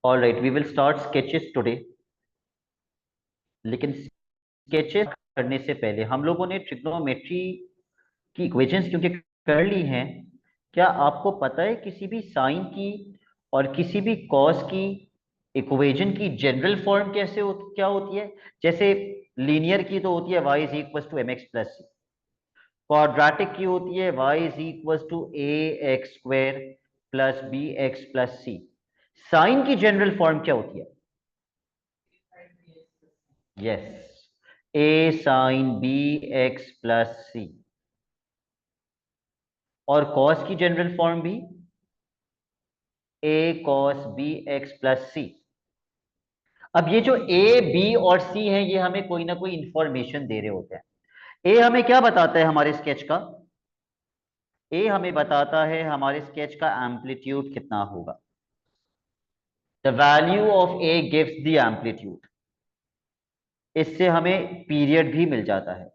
All right, we will start sketches today. लेकिन sketches करने से पहले हम लोगों ने ट्रिग्नोमेट्री की इक्वेशंस क्योंकि कर ली हैं, क्या आपको पता है किसी भी साइन की और किसी भी कॉस की इक्वेशन की जनरल फॉर्म क्या होती है? जैसे लीनियर की तो होती है y is equal to m x plus c, quadratic की होती है y is equal to a x square plus b x plus c. Sine की जनरल फॉर्म क्या होती है? Yes, a sine b x plus c. और cos की general form भी a cos b x plus c. अब ये जो ए बी और सी हैं ये हमें कोई ना कोई इंफॉर्मेशन दे रहे होते हैं। ए हमें क्या बताता है हमारे स्केच का? ए हमें बताता है हमारे स्केच का एम्पलीट्यूड कितना होगा। The value of A gives the amplitude. इससे हमें पीरियड भी मिल जाता है।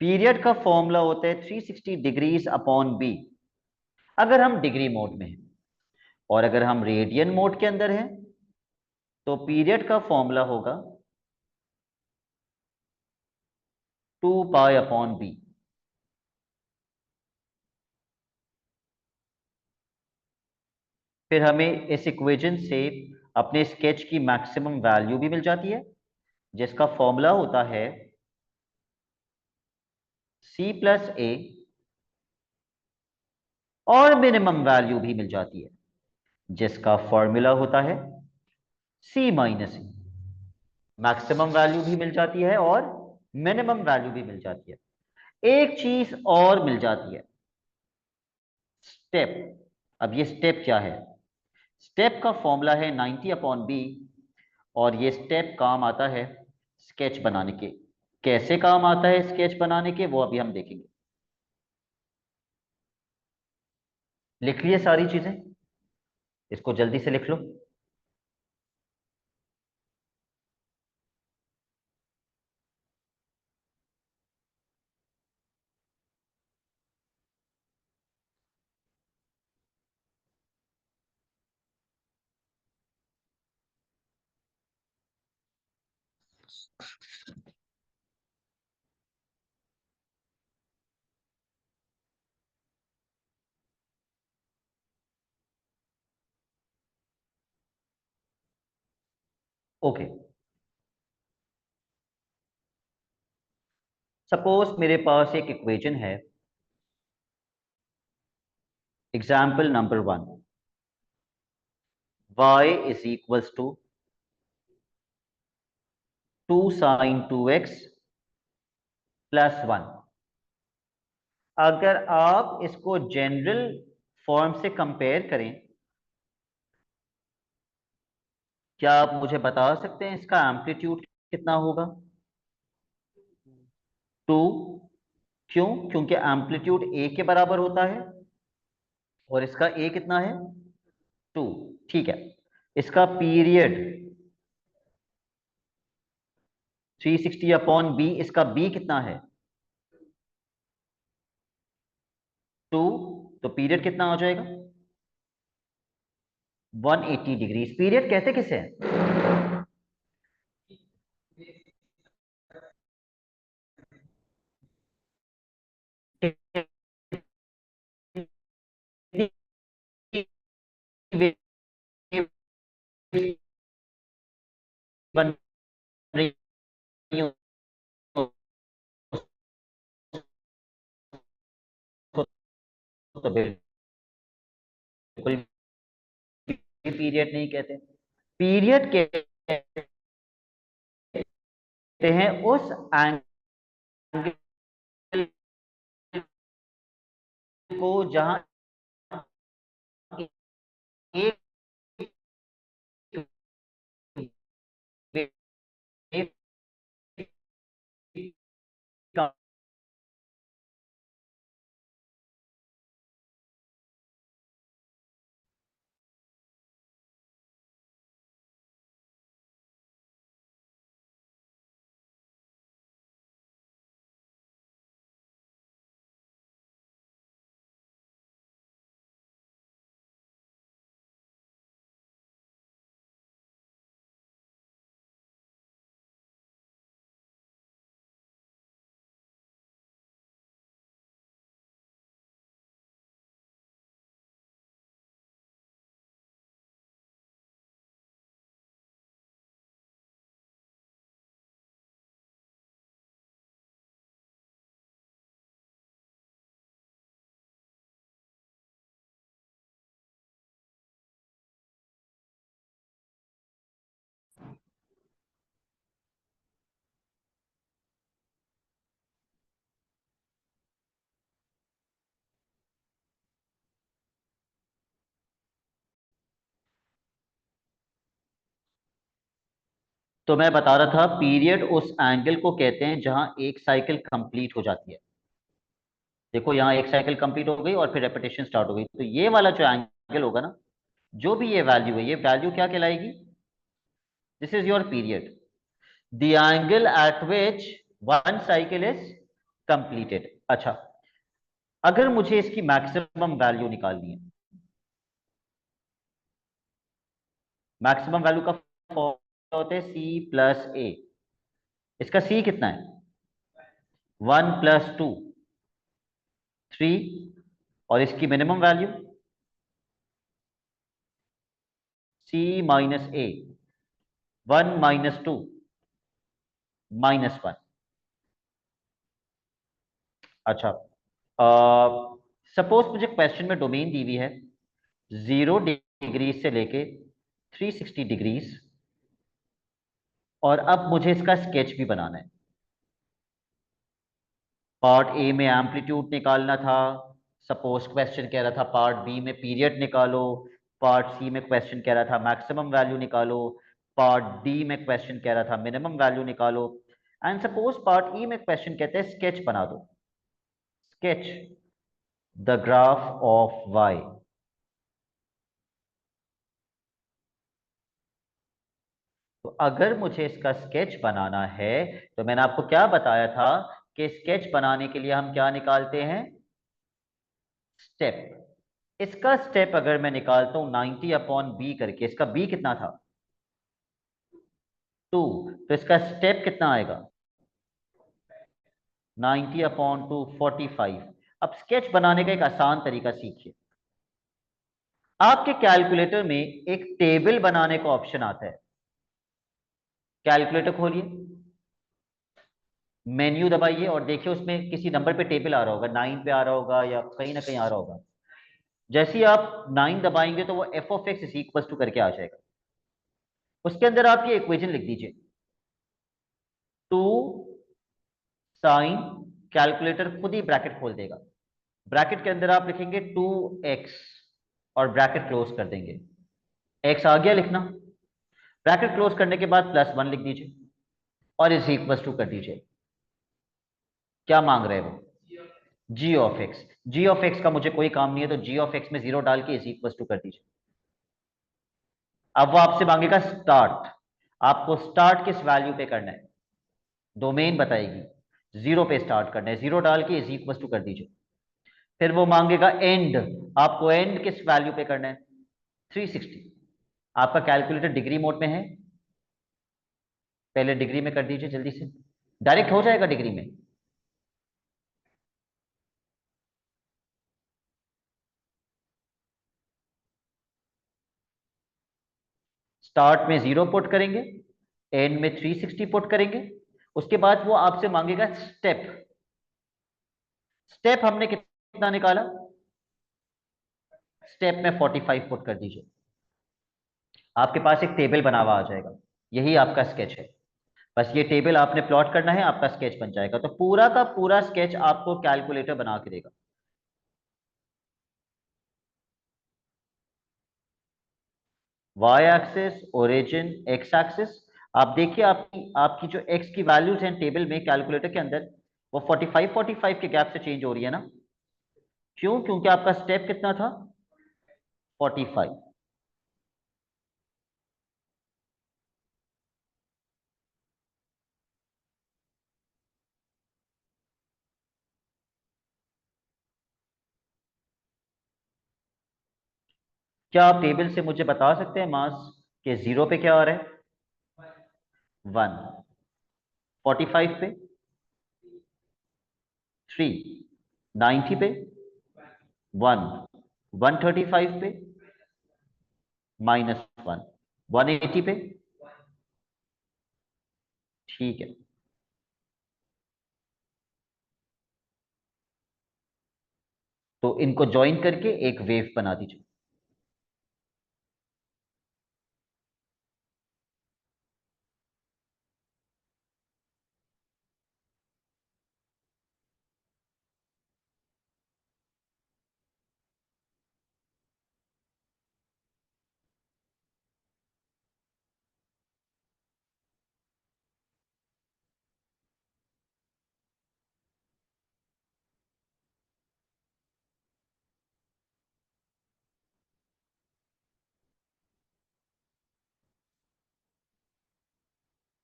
पीरियड का फॉर्मूला होता है 360 डिग्रीज अपॉन बी, अगर हम डिग्री मोड में हैं। और अगर हम रेडियन मोड के अंदर हैं तो पीरियड का फॉर्मूला होगा 2 पाई अपॉन बी। फिर हमें इस इक्वेशन से अपने स्केच की मैक्सिमम वैल्यू भी मिल जाती है, जिसका फॉर्मूला होता है सी प्लस ए, और मिनिमम वैल्यू भी मिल जाती है जिसका फॉर्मूला होता है सी माइनस ए। मैक्सिमम वैल्यू भी मिल जाती है और मिनिमम वैल्यू भी मिल जाती है। एक चीज और मिल जाती है, स्टेप। अब ये स्टेप क्या है? स्टेप का फॉर्मूला है 90 अपॉन बी, और ये स्टेप काम आता है स्केच बनाने के। कैसे काम आता है स्केच बनाने के वो अभी हम देखेंगे। लिख लिए सारी चीजें? इसको जल्दी से लिख लो। ओके, सपोज मेरे पास एक इक्वेशन है, example number 1। y is equals to 2 sin 2x plus 1। अगर आप इसको जनरल फॉर्म से कंपेयर करें, क्या आप मुझे बता सकते हैं इसका एम्पलीट्यूड कितना होगा? 2। क्यों? क्योंकि एम्पलीट्यूड ए के बराबर होता है और इसका ए कितना है? 2। ठीक है। इसका पीरियड 360 अपॉन बी, इसका बी कितना है? 2। तो पीरियड कितना हो जाएगा? 180 डिग्री। पीरियड कहते किसे हैं? बन रही हो तो बिल्कुल पीरियड नहीं कहते। पीरियड कहते हैं उस एंगल को जहां एक वेव का तो मैं बता रहा था पीरियड उस एंगल को कहते हैं जहां एक साइकिल कंप्लीट हो जाती है। देखो यहाँ एक साइकिल कंप्लीट हो गई और फिर रेपिटेशन स्टार्ट हो गई, तो ये वाला जो एंगल होगा ना, जो भी ये वैल्यू है, ये वैल्यू क्या कहलाएगी? This is your period, the angle at which one cycle is completed. अच्छा, अगर मुझे इसकी मैक्सिमम वैल्यू निकालनी है, मैक्सिमम वैल्यू का फॉर्मूला होता है सी प्लस ए। इसका सी कितना है? 1 + 2 3, और इसकी मिनिमम वैल्यू C - A, 1 - 2 -1। अच्छा, सपोज मुझे क्वेश्चन में डोमेन दी हुई है 0 डिग्री से लेके 360 डिग्रीज, और अब मुझे इसका स्केच भी बनाना है। पार्ट ए में एम्पलीट्यूड निकालना था, सपोज क्वेश्चन कह रहा था पार्ट बी में पीरियड निकालो, पार्ट सी में क्वेश्चन कह रहा था मैक्सिमम वैल्यू निकालो, पार्ट डी में क्वेश्चन कह रहा था मिनिमम वैल्यू निकालो, एंड सपोज पार्ट ई में क्वेश्चन कहते हैं स्केच बना दो, sketch the graph of y. तो अगर मुझे इसका स्केच बनाना है, तो मैंने आपको क्या बताया था कि स्केच बनाने के लिए हम क्या निकालते हैं? स्टेप। इसका स्टेप अगर मैं निकालता हूं 90/b करके, इसका b कितना था? 2। तो इसका स्टेप कितना आएगा? 90/2 45। अब स्केच बनाने का एक आसान तरीका सीखिए। आपके कैलकुलेटर में एक टेबल बनाने का ऑप्शन आता है। कैलकुलेटर खोलिए, मेन्यू दबाइए और देखिए उसमें किसी नंबर पे टेबल आ रहा होगा, 9 पे आ रहा होगा या कहीं ना कहीं आ रहा होगा। जैसे ही आप 9 दबाएंगे तो वो f(x) इज इक्वल टू करके आ जाएगा। उसके अंदर आप ये इक्वेशन लिख दीजिए, 2 साइन, कैलकुलेटर खुद ही ब्रैकेट खोल देगा, ब्रैकेट के अंदर आप लिखेंगे 2x और ब्रैकेट क्लोज कर देंगे। x आ गया लिखना, ब्रैकेट क्लोज करने के बाद +1 लिख दीजिए और इज इक्वल टू कर दीजिए। क्या मांग रहे हो? g(x). g(x) का मुझे कोई काम नहीं है, तो g(x) में 0 डाल के इज इक्वल टू कर दीजिए। अब वो आपसे मांगेगा स्टार्ट, आपको स्टार्ट किस वैल्यू पे करना है? डोमेन बताएगी, 0 पे स्टार्ट करना है, 0 डाल के इज इक्वल टू कर दीजिए। फिर वो मांगेगा एंड, आपको एंड किस वैल्यू पे करना है? 360। आपका कैलकुलेटर डिग्री मोड में है, पहले डिग्री में कर दीजिए जल्दी से, डायरेक्ट हो जाएगा डिग्री में। स्टार्ट में 0 पुट करेंगे, एंड में 360 पुट करेंगे। उसके बाद वो आपसे मांगेगा स्टेप, स्टेप हमने कितना निकाला? स्टेप में 45 पुट कर दीजिए, आपके पास एक टेबल बना हुआ आ जाएगा। यही आपका स्केच है, बस ये टेबल आपने प्लॉट करना है, आपका स्केच बन जाएगा। तो पूरा का पूरा स्केच आपको कैलकुलेटर बना के देगा। Y axis, origin, x axis. आप देखिए आपकी आपकी जो एक्स की वैल्यूज हैं टेबल में कैलकुलेटर के अंदर, वो 45 के गैप से चेंज हो रही है ना। क्यों? क्योंकि आपका स्टेप कितना था? 45। क्या आप टेबल से मुझे बता सकते हैं मास के 0 पे क्या आ रहा है? 1, 45 पे 3, 90 पे 1, 135 पे -1, 180 पे। ठीक है, तो इनको ज्वाइन करके एक वेव बना दीजिए।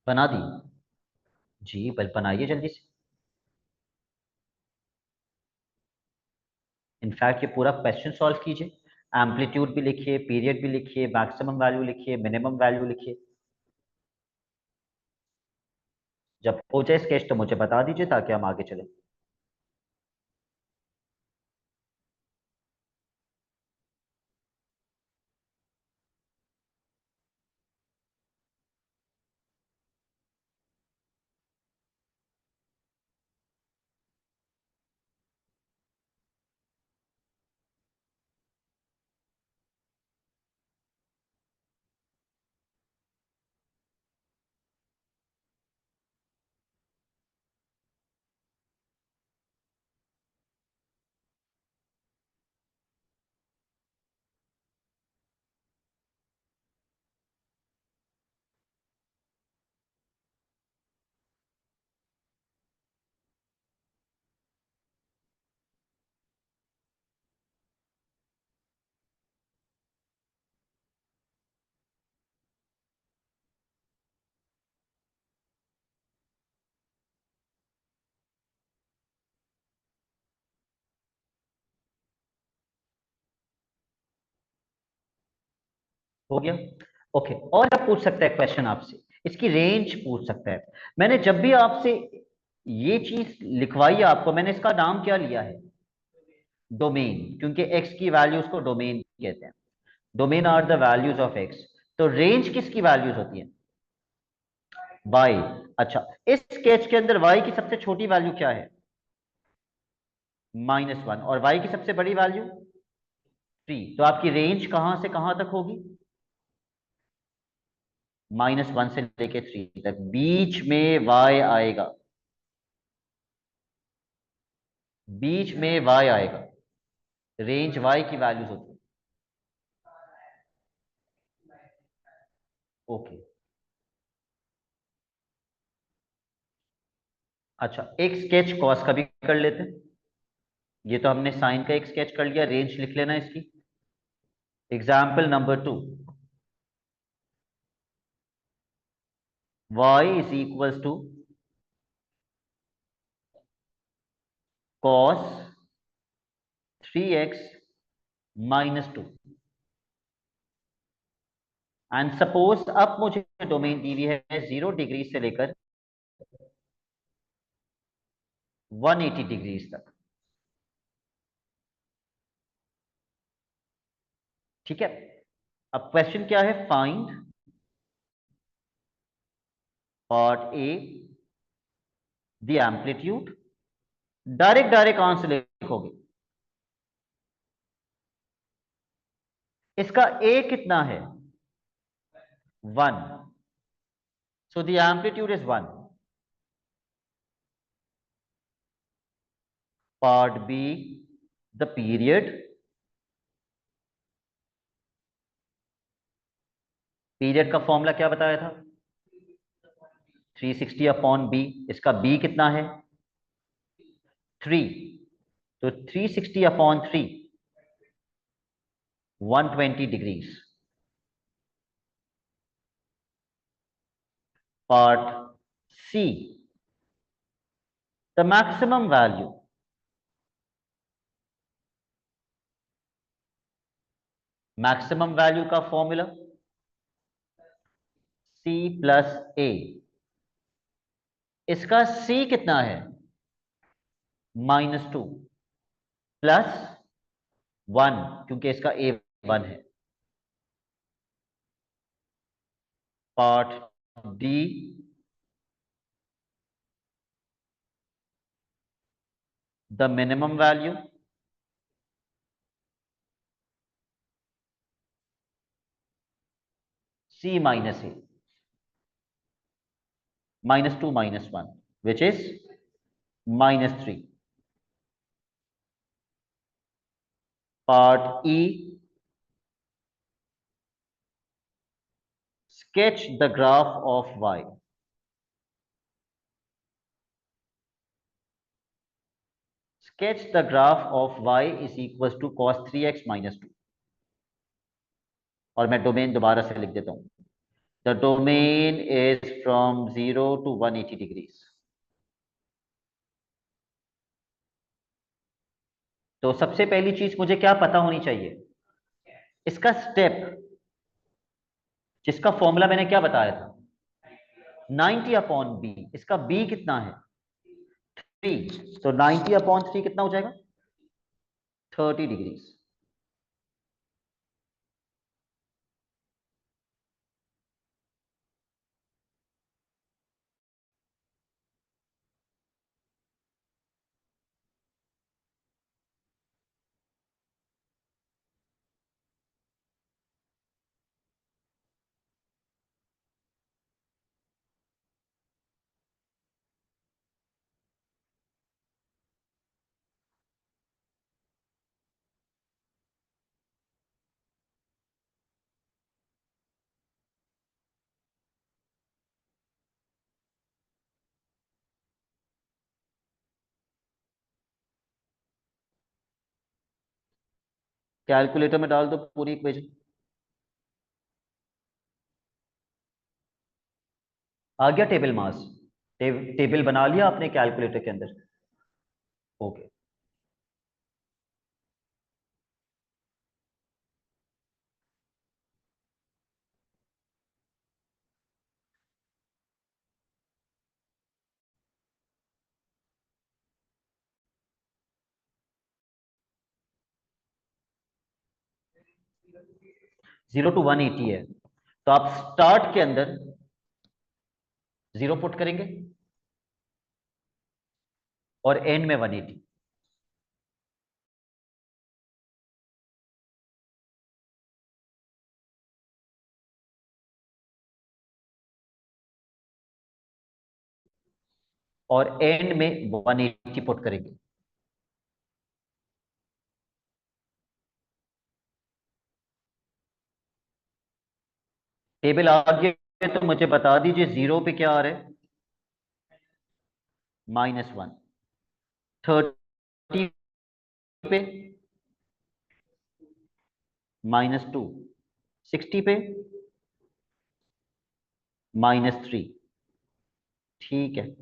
बना दी? जी बल बनाइए जल्दी से। इनफैक्ट ये पूरा क्वेश्चन सॉल्व कीजिए। एम्पलीट्यूड भी लिखिए, पीरियड भी लिखिए, मैक्सिमम वैल्यू लिखिए, मिनिमम वैल्यू लिखिए। जब हो जाए स्केच तो मुझे बता दीजिए ताकि हम आगे चले। हो गया? ओके, और क्या पूछ सकता है क्वेश्चन आपसे? इसकी रेंज पूछ सकता है। मैंने जब भी आपसे ये चीज लिखवाई है आपको, मैंने इसका नाम क्या लिया है? डोमेन, क्योंकि एक्स की वैल्यूज को डोमेन कहते हैं। Domain are the values of x. तो रेंज किसकी वैल्यूज होती है? वाई। अच्छा, इस स्केच के अंदर वाई की सबसे छोटी वैल्यू क्या है? -1। और वाई की सबसे बड़ी वैल्यू 3। तो आपकी रेंज कहां से कहां तक होगी? -1 से लेके 3 तक, बीच में वाई आएगा। बीच में वाई आएगा। रेंज वाई की वैल्यूज होती है। ओके। अच्छा, एक स्केच कॉस का भी कर लेते हैं। ये तो हमने साइन का एक स्केच कर लिया, रेंज लिख लेना इसकी। Example number 2। y is equals to cos 3x -2। And suppose अब मुझे डोमेन दी हुई है 0 डिग्री से लेकर 180 डिग्रीज तक। ठीक है। अब क्वेश्चन क्या है? Find part A the amplitude. Direct direct answer लिखोगे। इसका ए कितना है? 1। So the amplitude is 1। Part be the period. Period का फॉर्मूला क्या बताया था? 360 अपॉन बी। इसका बी कितना है? 3। तो 360 upon 3, 120 degrees. Part see the maximum value. Maximum value का फॉर्मूला सी प्लस ए। इसका सी कितना है? -2 +1, क्योंकि इसका ए 1 है। Part d the minimum value. C minus a, -2 -1 which is -3। Part e sketch the graph of y। sketch the graph of y is equals to cos 3x -2। और मैं domain दोबारा से लिख देता हूं। The domain is from 0 to 180 degrees. तो सबसे पहली चीज मुझे क्या पता होनी चाहिए, इसका स्टेप, जिसका फॉर्मूला मैंने क्या बताया था, 90/b। इसका b कितना है, 3। तो 90/3 कितना हो जाएगा, 30 डिग्रीज। कैलकुलेटर में डाल दो पूरी इक्वेशन। आ गया टेबल मास, टेबल बना लिया आपने कैलकुलेटर के अंदर। ओके, 0 to 180 है, तो आप स्टार्ट के अंदर 0 पुट करेंगे और एंड में 180। और एंड में 180 पुट करेंगे। टेबल आ गया तो मुझे बता दीजिए 0 पे क्या आ रहा है, -1। 30 पे -2। 60 पे -3। ठीक है।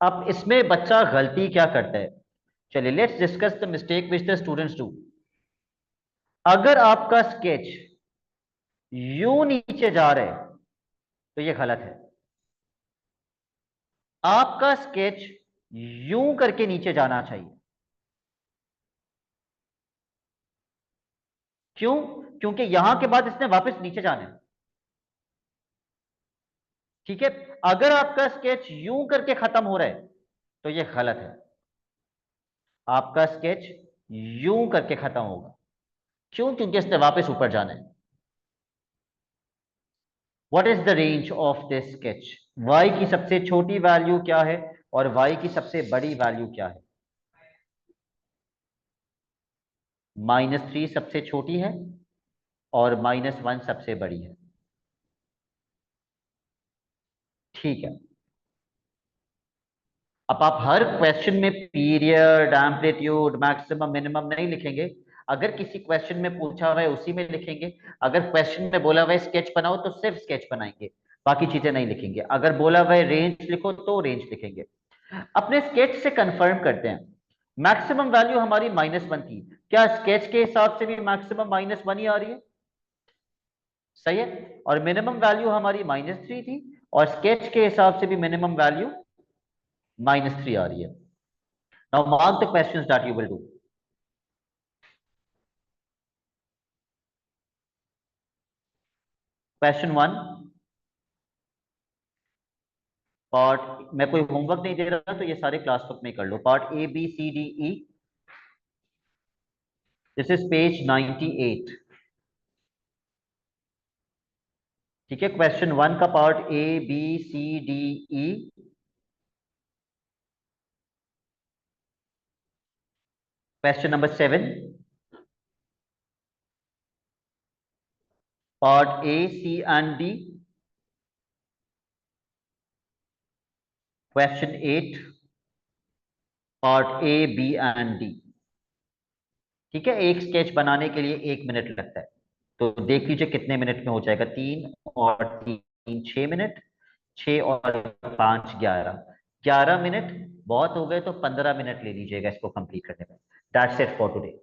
अब इसमें बच्चा गलती क्या करता है, चलिए let's discuss the mistake which the students do. अगर आपका स्केच यूं नीचे जा रहा है तो ये गलत है। आपका स्केच यूं करके नीचे जाना चाहिए। क्यों, क्योंकि यहां के बाद इसने वापस नीचे जाना है। ठीक है, अगर आपका स्केच यूं करके खत्म हो रहा है तो ये गलत है। आपका स्केच यूं करके खत्म होगा। क्यों, क्योंकि इसने वापस ऊपर जाना है। What is the range of this sketch, y की सबसे छोटी वैल्यू क्या है और y की सबसे बड़ी वैल्यू क्या है। -3 सबसे छोटी है और -1 सबसे बड़ी है। ठीक है। अब आप हर क्वेश्चन में पीरियड, एम्पलीट्यूड, मैक्सिमम, मिनिमम नहीं लिखेंगे। अगर किसी क्वेश्चन में पूछा हुआ है उसी में लिखेंगे। अगर क्वेश्चन में बोला हुआ है स्केच बनाओ तो सिर्फ स्केच बनाएंगे, बाकी चीजें नहीं लिखेंगे। अगर बोला हुआ है रेंज लिखो तो रेंज लिखेंगे। अपने स्केच से कंफर्म करते हैं। मैक्सिमम वैल्यू हमारी -1 थी, क्या स्केच के हिसाब से भी मैक्सिमम -1 ही आ रही है, सही है। और मिनिमम वैल्यू हमारी -3 थी और स्केच के हिसाब से भी मिनिमम वैल्यू -3 आ रही है। Now mark the questions that you will do. Question 1, part, मैं कोई होमवर्क नहीं दे रहा तो ये सारे क्लास वर्क में कर लो। Part A B C D E, this is page 98। ठीक है, क्वेश्चन 1 का part A B C D E. Question number 7 part A C and D. Question 8 part A B and D. ठीक है, एक sketch बनाने के लिए 1 मिनट लगता है, तो देख लीजिए कितने मिनट में हो जाएगा। 3 और 3 6 मिनट, 6 और 5 11, 11 मिनट बहुत हो गए, तो 15 मिनट ले लीजिएगा इसको कंप्लीट करने में। That's it for today.